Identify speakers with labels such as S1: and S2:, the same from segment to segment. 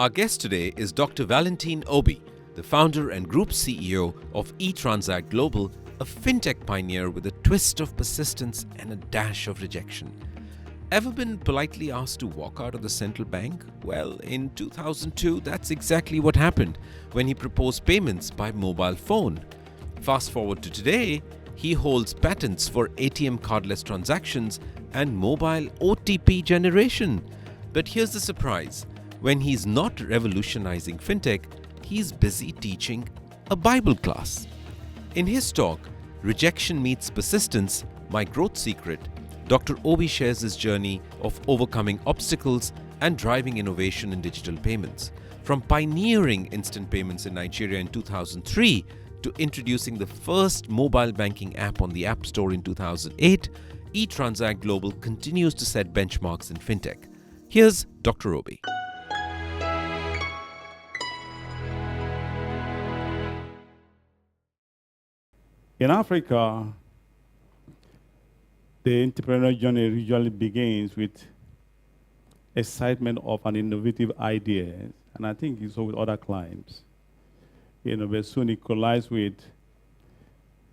S1: Our guest today is Dr. Valentine Obi, the founder and group CEO of eTranzact Global, a fintech pioneer with a twist of persistence and a dash of rejection. Ever been politely asked to walk out of the central bank? Well, in 2002, that's exactly what happened when he proposed payments by mobile phone. Fast forward to today, he holds patents for ATM Cardless transactions and mobile OTP generation. But here's the surprise. When he's not revolutionizing fintech, he's busy teaching a Bible class. In his talk, Rejection Meets Persistence, My Growth Secret, Dr. Obi shares his journey of overcoming obstacles and driving innovation in digital payments. From pioneering instant payments in Nigeria in 2003 to introducing the first mobile banking app on the AppStore in 2008, eTranzact Global continues to set benchmarks in fintech. Here's Dr. Obi.
S2: In Africa, the entrepreneurial journey usually begins with excitement of an innovative idea, and I think it's so with other clients. But soon it collides with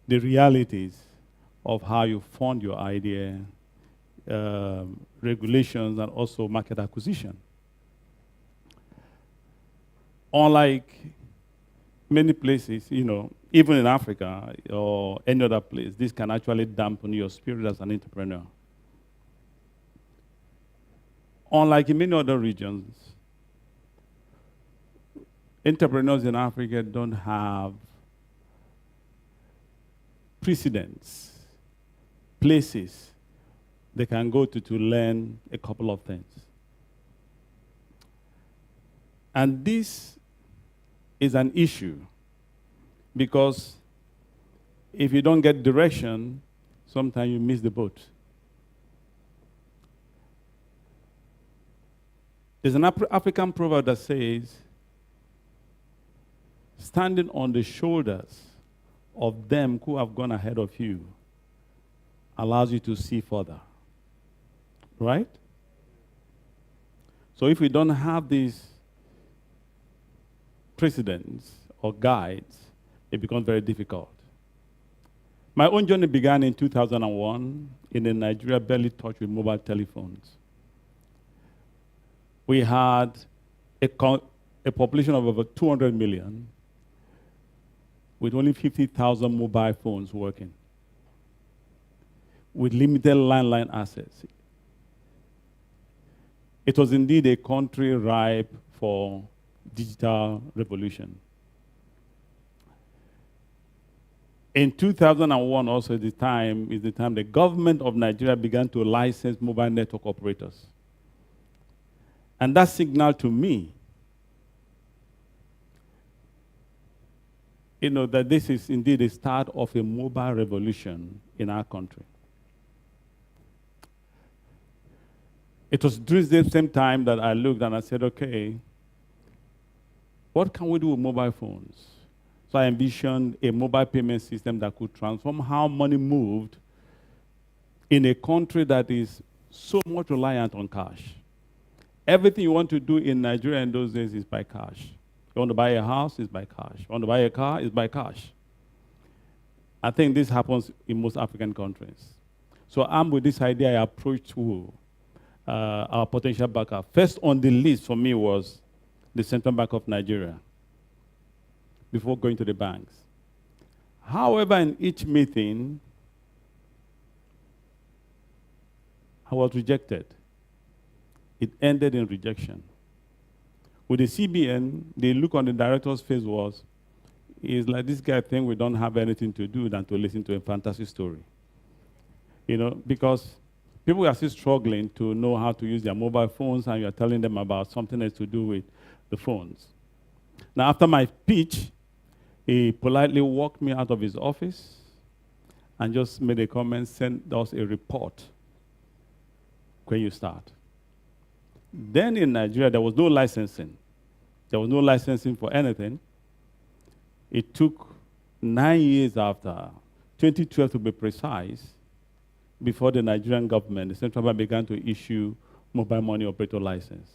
S2: the realities of how you fund your idea, regulations, and also market acquisition. Unlike many places, even in Africa or any other place, this can actually dampen your spirit as an entrepreneur. Unlike in many other regions, entrepreneurs in Africa don't have precedents, places they can go to learn a couple of things. And this is an issue because if you don't get direction, sometimes you miss the boat. There's an African proverb that says, standing on the shoulders of them who have gone ahead of you allows you to see further. Right? So if we don't have these precedents or guides, it becomes very difficult. My own journey began in 2001 in a Nigeria barely touched with mobile telephones. We had a population of over 200 million with only 50,000 mobile phones working, with limited landline access. It was indeed a country ripe for digital revolution. In 2001 also is the time the government of Nigeria began to license mobile network operators. And that signaled to me that this is indeed the start of a mobile revolution in our country. It was during the same time that I looked and I said, okay, what can we do with mobile phones? So I envisioned a mobile payment system that could transform how money moved in a country that is so much reliant on cash. Everything you want to do in Nigeria in those days is by cash. You want to buy a house, it's by cash. You want to buy a car, it's by cash. I think this happens in most African countries. So armed with this idea, I approached our potential backer. First on the list for me was the Central Bank of Nigeria before going to the banks. However, in each meeting, I was rejected. It ended in rejection. With the CBN, the look on the director's face is like, this guy thinks we don't have anything to do than to listen to a fantasy story. Because people are still struggling to know how to use their mobile phones, and you're telling them about something else to do with the phones. Now, after my pitch, he politely walked me out of his office and just made a comment, sent us a report when you start. Then in Nigeria, there was no licensing. There was no licensing for anything. It took 9 years after, 2012 to be precise, before the Nigerian government, the central bank, began to issue mobile money operator license.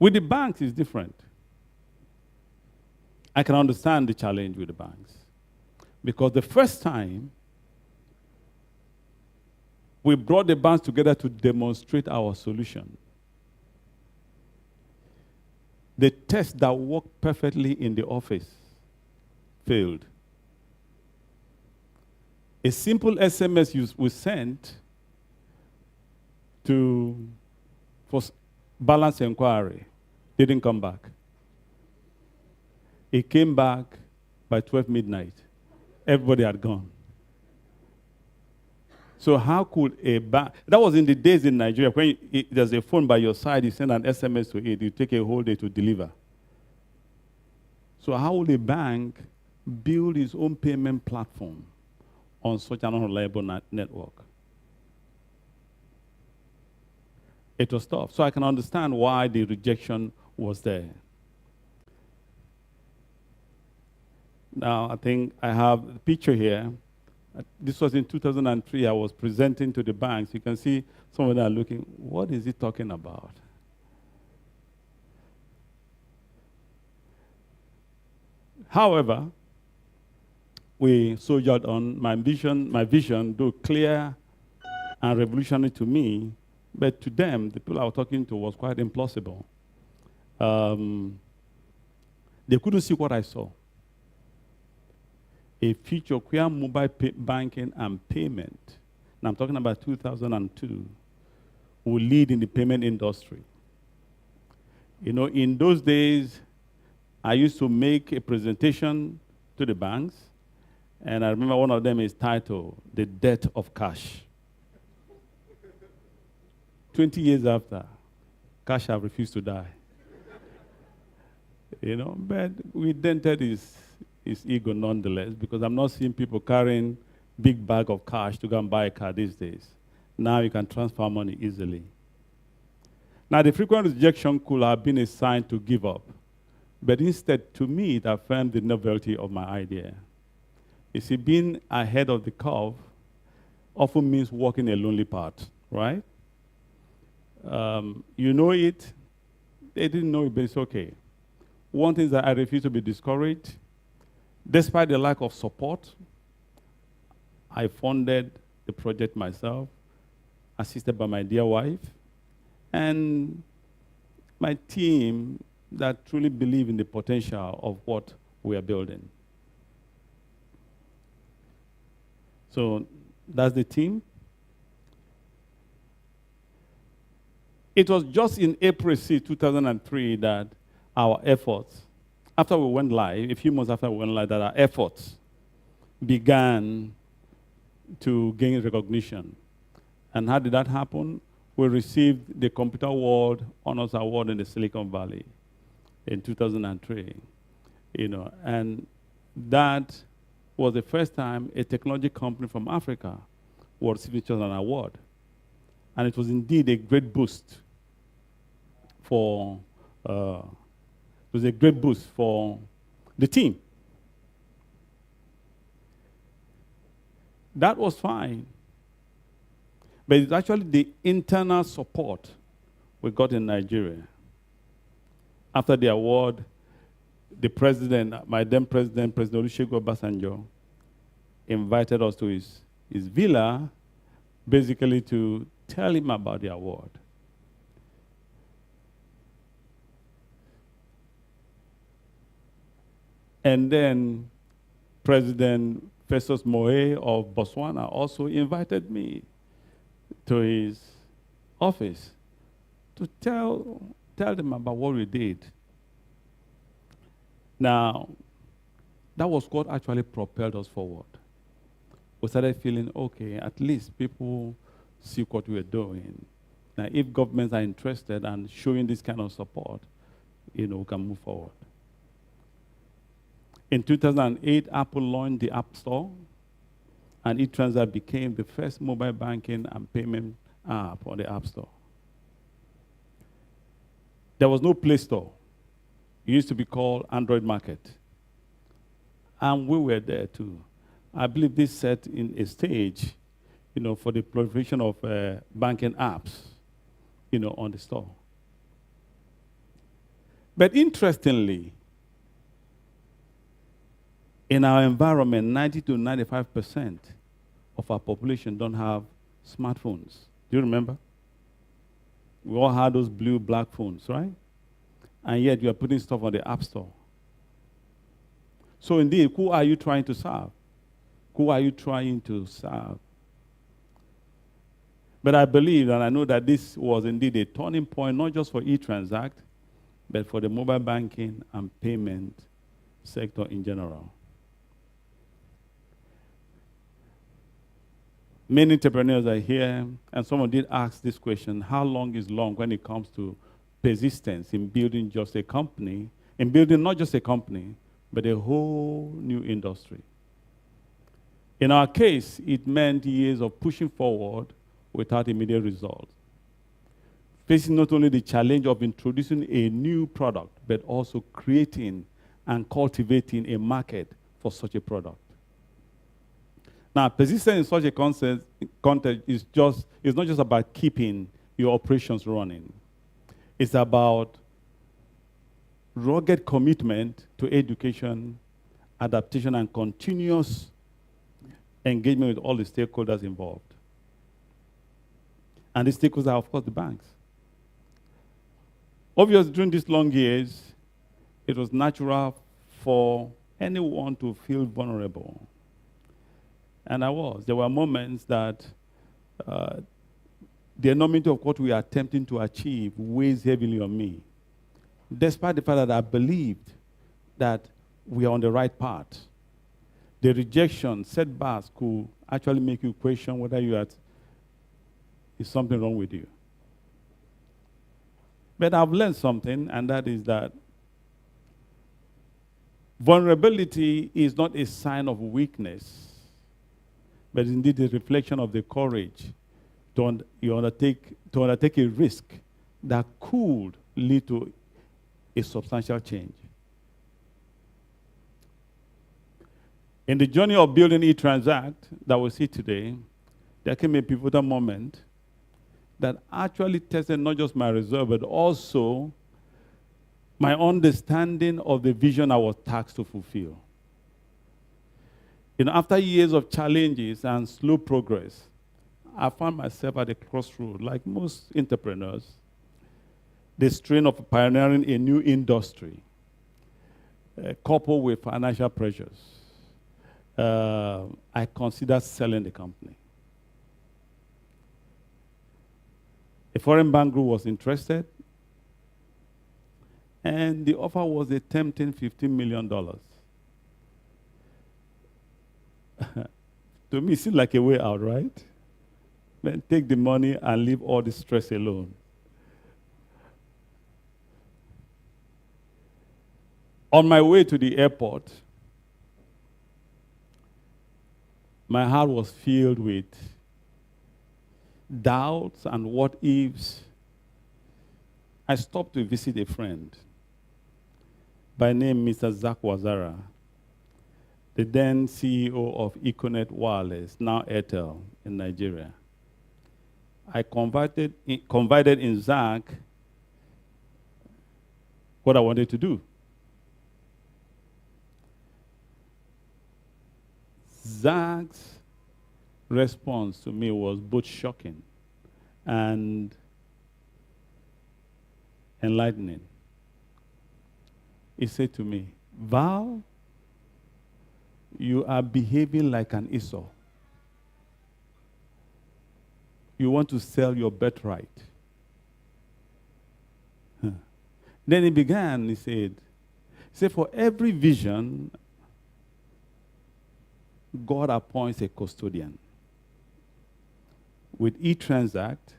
S2: With the banks, it's different. I can understand the challenge with the banks. Because the first time, we brought the banks together to demonstrate our solution. The test that worked perfectly in the office failed. A simple SMS we sent for balance inquiry didn't come back. It came back by 12 midnight. Everybody had gone. So how could a bank, that was in the days in Nigeria, when there's a phone by your side, you send an SMS to it, you take a whole day to deliver. So how would a bank build its own payment platform on such an unreliable network? It was tough. So I can understand why the rejection was there. Now, I think I have a picture here. This was in 2003. I was presenting to the banks. You can see some of them are looking, what is he talking about? However, we soldiered on. My vision, though clear and revolutionary to me, but to them, the people I was talking to, was quite implausible. They couldn't see what I saw. A future where mobile banking and payment, and I'm talking about 2002, will lead in the payment industry. You know, in those days, I used to make a presentation to the banks, and I remember one of them is titled, The Death of Cash. 20 years after, cash have refused to die. You know, but we dented his ego nonetheless, because I'm not seeing people carrying big bag of cash to go and buy a car these days. Now you can transfer money easily. Now the frequent rejection could have been a sign to give up, but instead to me it affirmed the novelty of my idea. You see, being ahead of the curve often means walking a lonely path, right? You know it, they didn't know it, but it's okay. One thing is that I refuse to be discouraged. Despite the lack of support, I funded the project myself, assisted by my dear wife, and my team that truly believe in the potential of what we are building. So that's the team. It was just in April 2003 that our efforts, after we went live, a few months after we went live, that our efforts began to gain recognition. And how did that happen? We received the Computer World Honors Award in the Silicon Valley in 2003. You know, and that was the first time a technology company from Africa was featured on an award. And it was indeed a great boost for the team. That was fine. But it's actually the internal support we got in Nigeria. After the award, the president, my then president, President Olusegun Obasanjo, invited us to his villa, basically to tell him about the award. And then President Festus Moe of Botswana also invited me to his office to tell them about what we did. Now, that was what actually propelled us forward. We started feeling, okay, at least people see what we're doing. Now, if governments are interested and showing this kind of support, you know, we can move forward. In 2008, Apple launched the AppStore, and eTranzact became the first mobile banking and payment app on the AppStore. There was no Play Store. It used to be called Android Market. And we were there too. I believe this set in a stage, you know, for the proliferation of banking apps, you know, on the store. But interestingly, in our environment, 90 to 95% of our population don't have smartphones. Do you remember? We all had those blue, black phones, right? And yet you are putting stuff on the AppStore. So indeed, who are you trying to serve? Who are you trying to serve? But I believe and I know that this was indeed a turning point, not just for eTranzact, but for the mobile banking and payment sector in general. Many entrepreneurs are here, and someone did ask this question, how long is long when it comes to persistence in building just a company, in building not just a company, but a whole new industry? In our case, it meant years of pushing forward without immediate results, facing not only the challenge of introducing a new product, but also creating and cultivating a market for such a product. Now, persistence in such a context is not just about keeping your operations running. It's about rugged commitment to education, adaptation, and continuous engagement with all the stakeholders involved. And the stakeholders are, of course, the banks. Obviously, during these long years, it was natural for anyone to feel vulnerable. And I was. There were moments that the enormity of what we are attempting to achieve weighs heavily on me, despite the fact that I believed that we are on the right path. The rejection, setbacks could actually make you question whether is something wrong with you. But I've learned something, and that is that vulnerability is not a sign of weakness, but indeed a reflection of the courage to undertake a risk that could lead to a substantial change. In the journey of building eTranzact that we see today, there came a pivotal moment that actually tested not just my resolve, but also my understanding of the vision I was tasked to fulfill. After years of challenges and slow progress, I found myself at a crossroad, like most entrepreneurs, the strain of pioneering a new industry, coupled with financial pressures. I considered selling the company. A foreign bank group was interested, and the offer was a tempting $15 million. To me, it seemed like a way out, right? Then take the money and leave all the stress alone. On my way to the airport, my heart was filled with doubts and what ifs. I stopped to visit a friend by name Mr. Zach Wazara, the then CEO of Econet Wireless, now Airtel in Nigeria. I confided in Zach what I wanted to do. Zach's response to me was both shocking and enlightening. He said to me, "Val, you are behaving like an Esau. You want to sell your birthright." Then he began, he said, for every vision, God appoints a custodian. With eTranzact,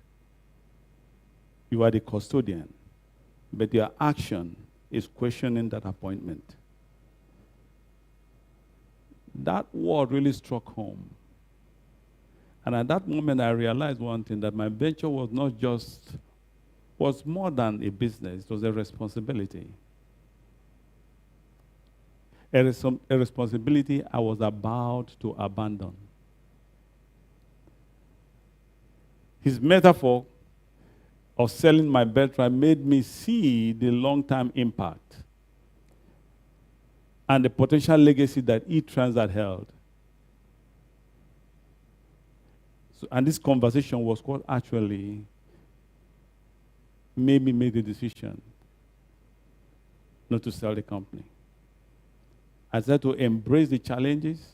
S2: you are the custodian, but your action is questioning that appointment. That word really struck home. And at that moment, I realized one thing, that my venture was more than a business, it was a responsibility. A responsibility I was about to abandon. His metaphor of selling my birthright made me see the long-term impact and the potential legacy that eTranzact held. So, and this conversation was what actually made me make the decision not to sell the company. I said to embrace the challenges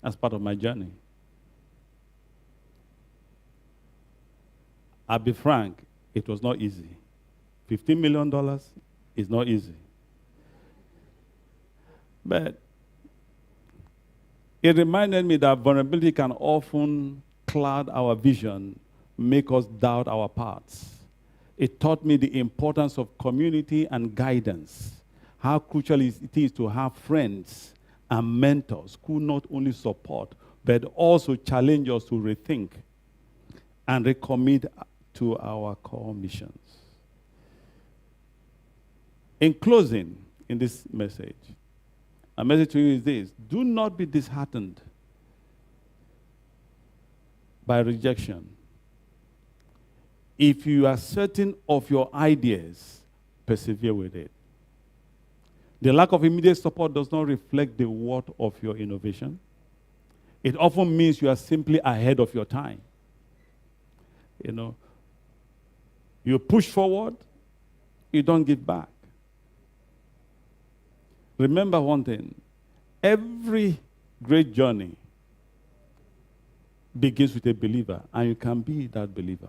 S2: as part of my journey. I'll be frank, it was not easy. $15 million is not easy. But it reminded me that vulnerability can often cloud our vision, make us doubt our paths. It taught me the importance of community and guidance, how crucial it is to have friends and mentors who not only support, but also challenge us to rethink and recommit to our core missions. In closing, in this message, a message to you is this: do not be disheartened by rejection. If you are certain of your ideas, persevere with it. The lack of immediate support does not reflect the worth of your innovation. It often means you are simply ahead of your time. You know, you push forward, you don't give back. Remember one thing: every great journey begins with a believer, and you can be that believer.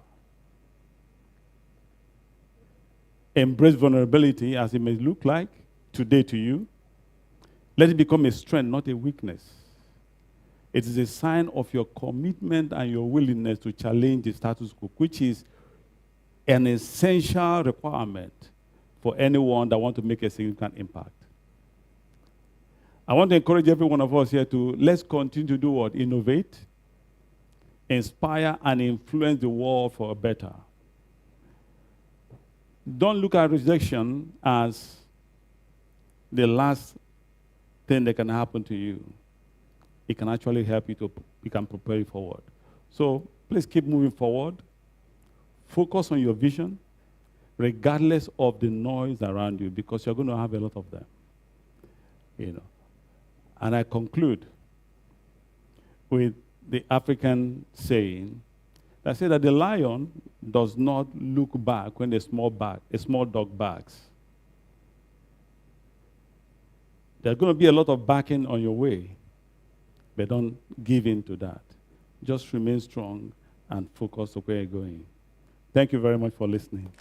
S2: Embrace vulnerability as it may look like today to you. Let it become a strength, not a weakness. It is a sign of your commitment and your willingness to challenge the status quo, which is an essential requirement for anyone that wants to make a significant impact. I want to encourage every one of us here to let's continue to do what? Innovate, inspire, and influence the world for a better. Don't look at rejection as the last thing that can happen to you. It can actually help you it can prepare you forward. So please keep moving forward. Focus on your vision, regardless of the noise around you, because you're going to have a lot of them. You know. And I conclude with the African saying that says that the lion does not look back when a small dog barks. There's going to be a lot of backing on your way, but don't give in to that. Just remain strong and focus on where you're going. Thank you very much for listening.